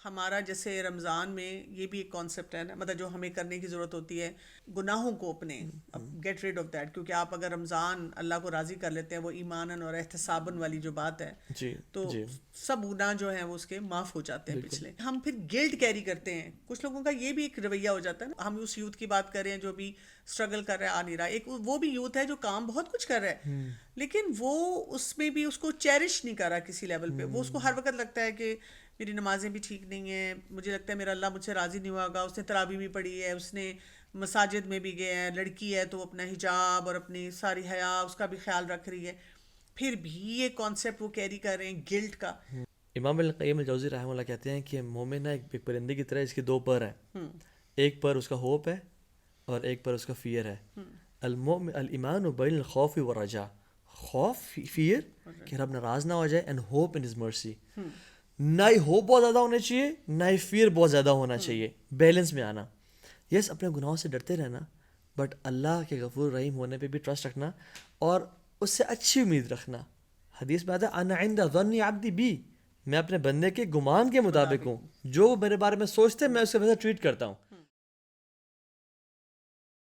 ہمارا جیسے رمضان میں یہ بھی ایک کانسیپٹ ہے نا، مطلب جو ہمیں کرنے کی ضرورت ہوتی ہے گناہوں کو اپنے گیٹ ریڈ آف دیٹ، کیونکہ آپ اگر رمضان اللہ کو راضی کر لیتے ہیں، وہ ایمانن اور احتسابن والی جو بات ہے، جی تو جی سب گناہ جو ہیں وہ اس کے معاف ہو جاتے ہیں بالکل پچھلے. ہم پھر گلٹ کیری کرتے ہیں، کچھ لوگوں کا یہ بھی ایک رویہ ہو جاتا ہے نا. ہم اس یوتھ کی بات کر رہے ہیں جو بھی اسٹرگل کر رہا ہے، آ نہیں رہا. ایک وہ بھی یوتھ ہے جو کام بہت کچھ کر رہا ہے، لیکن وہ اس میں بھی اس کو چیرش نہیں کر رہا کسی لیول پہ. وہ اس کو ہر وقت لگتا ہے کہ میری نمازیں بھی ٹھیک نہیں ہیں، مجھے لگتا ہے میرا اللہ مجھ سے راضی نہیں ہوگا. اس نے تراویح بھی پڑھی ہے، اس نے مساجد میں بھی گئے ہیں، لڑکی ہے تو اپنا حجاب اور اپنی ساری حیا اس کا بھی خیال رکھ رہی ہے، پھر بھی یہ کانسیپٹ وہ کیری کر رہے ہیں گلٹ کا. امام ابن القیم الجوزی رحمہ اللہ کہتے ہیں کہ مومن نا ایک پرندے کی طرح، اس کے دو پر ہیں. ایک پر اس کا ہوپ ہے اور ایک پر اس کا فیئر ہے. المؤمن الایمان بین الخوف والرجاء، خوف فیئر کہ رب ناراض نہ ہو جائے، and hope in his mercy. نہ ہی ہوپ بہت زیادہ ہونا چاہیے، نہ ہی فیئر بہت زیادہ ہونا چاہیے، بیلنس میں آنا. یس اپنے گناہوں سے ڈرتے رہنا، بٹ اللہ کے غفور رحیم ہونے پہ بھی ٹرسٹ رکھنا اور اس سے اچھی امید رکھنا. حدیث میں آتا ہے انا عند ظن عبدی بی، میں اپنے بندے کے گمان کے مطابق ہوں، جو وہ میرے بارے میں سوچتے ہیں میں اس کے ویسے ٹریٹ کرتا ہوں.